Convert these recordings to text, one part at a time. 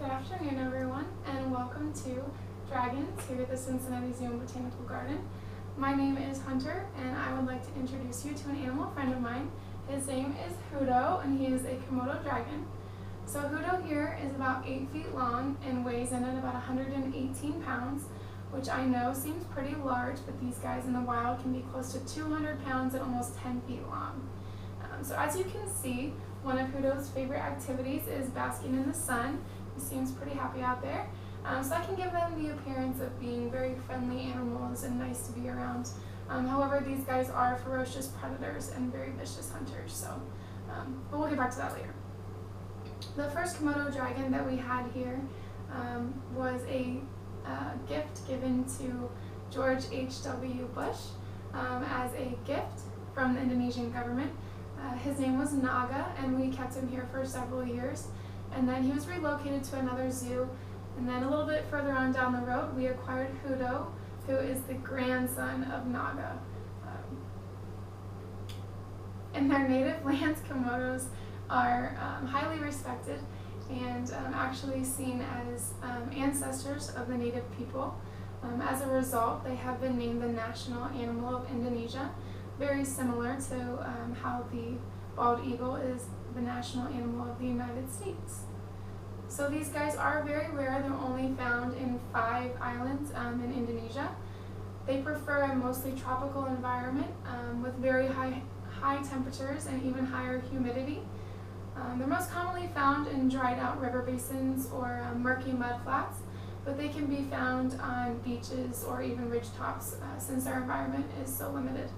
Good afternoon, everyone, and welcome to Dragons here at the Cincinnati Zoo and Botanical Garden. My name is Hunter, and I would like to introduce you to an animal friend of mine. His name is Hudo, and he is a Komodo dragon. So Hudo here is about 8 feet long and weighs in at about 118 pounds, which I know seems pretty large, but these guys in the wild can be close to 200 pounds and almost 10 feet long. So as you can see, one of Hudo's favorite activities is basking in the sun. He seems pretty happy out there. So that can give them the appearance of being very friendly animals and nice to be around. However, these guys are ferocious predators and very vicious hunters, but we'll get back to that later. The first Komodo dragon that we had here was a gift given to George H.W. Bush as a gift from the Indonesian government. His name was Naga, and we kept him here for several years. And then he was relocated to another zoo. And then a little bit further on down the road, we acquired Hudo, who is the grandson of Naga. In their native lands, Komodos are highly respected and actually seen as ancestors of the native people. As a result, they have been named the national animal of Indonesia, very similar to how the bald eagle is the national animal of the United States. So these guys are very rare. They're only found in 5 islands in Indonesia. They prefer a mostly tropical environment with very high temperatures and even higher humidity. They're most commonly found in dried out river basins or murky mud flats, but they can be found on beaches or even ridge tops since their environment is so limited.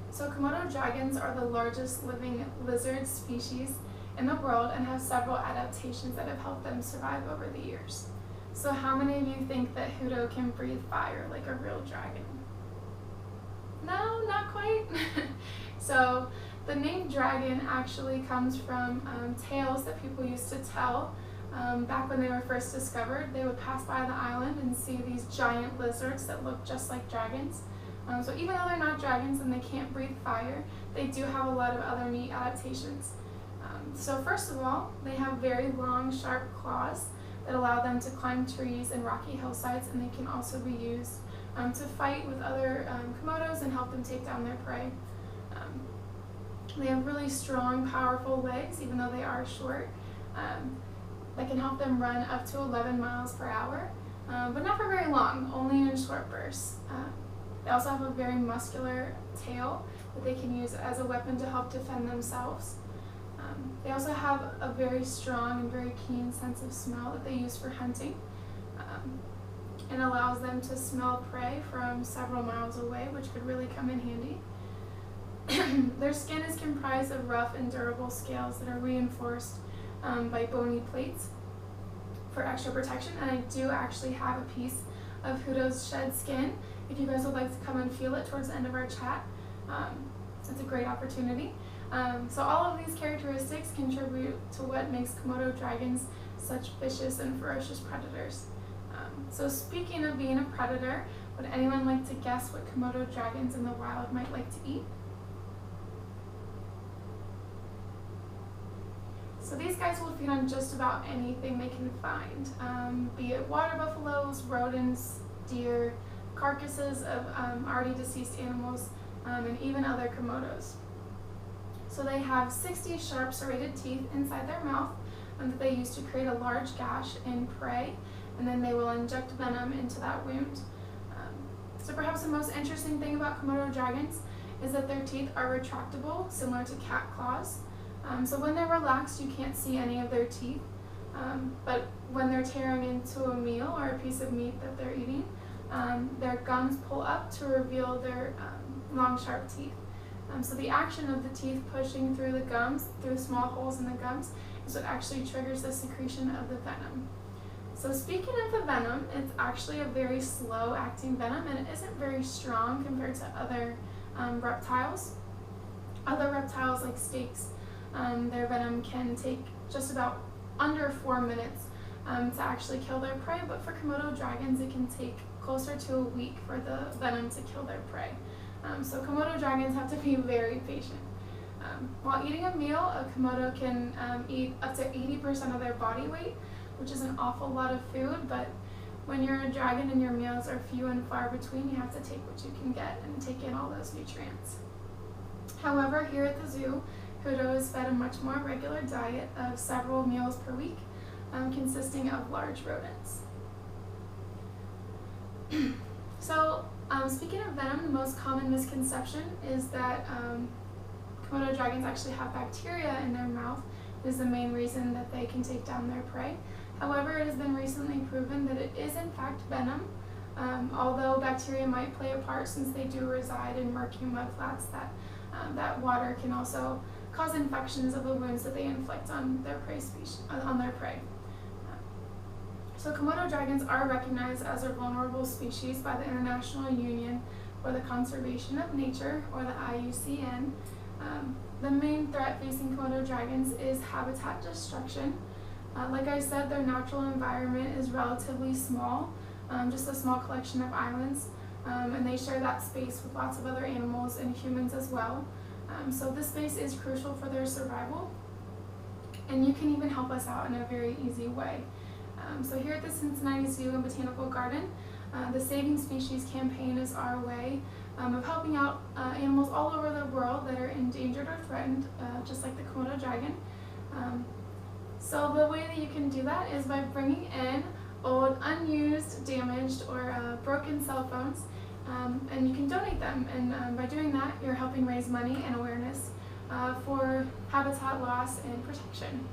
So Komodo dragons are the largest living lizard species in the world and have several adaptations that have helped them survive over the years. So how many of you think that Hudo can breathe fire like a real dragon? No, not quite. So the name dragon actually comes from tales that people used to tell back when they were first discovered. They would pass by the island and see these giant lizards that look just like dragons. So even though they're not dragons and they can't breathe fire, they do have a lot of other neat adaptations. So first of all, they have very long, sharp claws that allow them to climb trees and rocky hillsides, and they can also be used to fight with other Komodos and help them take down their prey. They have really strong, powerful legs, even though they are short. That can help them run up to 11 miles per hour, but not for very long, only in short bursts. They also have a very muscular tail that they can use as a weapon to help defend themselves. They also have a very strong and very keen sense of smell that they use for hunting, and allows them to smell prey from several miles away, which could really come in handy. Their skin is comprised of rough and durable scales that are reinforced by bony plates for extra protection, and I do actually have a piece of Hudo's shed skin if you guys would like to come and feel it towards the end of our chat. It's a great opportunity. So all of these characteristics contribute to what makes Komodo dragons such vicious and ferocious predators. So speaking of being a predator, would anyone like to guess what Komodo dragons in the wild might like to eat? So these guys will feed on just about anything they can find, be it water buffaloes, rodents, deer, carcasses of already deceased animals, and even other Komodos. So they have 60 sharp serrated teeth inside their mouth that they use to create a large gash in prey, and then they will inject venom into that wound. So perhaps the most interesting thing about Komodo dragons is that their teeth are retractable, similar to cat claws. So when they're relaxed, you can't see any of their teeth, but when they're tearing into a meal or a piece of meat that they're eating, their gums pull up to reveal their long, sharp teeth. So the action of the teeth pushing through the gums, through small holes in the gums, is what actually triggers the secretion of the venom. So speaking of the venom, it's actually a very slow-acting venom, and it isn't very strong compared to other reptiles. Other reptiles like snakes, their venom can take just about under 4 minutes to actually kill their prey, but for Komodo dragons, it can take closer to a week for the venom to kill their prey. So Komodo dragons have to be very patient. While eating a meal, a Komodo can eat up to 80% of their body weight, which is an awful lot of food, but when you're a dragon and your meals are few and far between, you have to take what you can get and take in all those nutrients. However, here at the zoo, Hudo is fed a much more regular diet of several meals per week, consisting of large rodents. So, speaking of venom, the most common misconception is that Komodo dragons actually have bacteria in their mouth. It is the main reason that they can take down their prey. However, it has been recently proven that it is in fact venom, although bacteria might play a part since they do reside in murky mudflats, that water can also cause infections of the wounds that they inflict on their prey. So Komodo dragons are recognized as a vulnerable species by the International Union for the Conservation of Nature, or the IUCN. The main threat facing Komodo dragons is habitat destruction. Like I said, their natural environment is relatively small, just a small collection of islands, and they share that space with lots of other animals and humans as well. So this space is crucial for their survival, and you can even help us out in a very easy way. So here at the Cincinnati Zoo and Botanical Garden, the Saving Species campaign is our way of helping out animals all over the world that are endangered or threatened, just like the Komodo dragon. So the way that you can do that is by bringing in old, unused, damaged, or broken cell phones, and you can donate them. And by doing that, you're helping raise money and awareness for habitat loss and protection.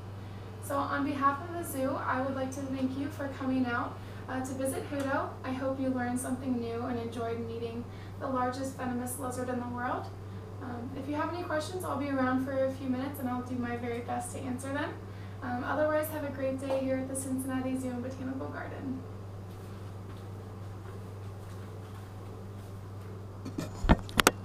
So on behalf of the zoo, I would like to thank you for coming out to visit Hudo. I hope you learned something new and enjoyed meeting the largest venomous lizard in the world. If you have any questions, I'll be around for a few minutes and I'll do my very best to answer them. Otherwise, have a great day here at the Cincinnati Zoo and Botanical Garden.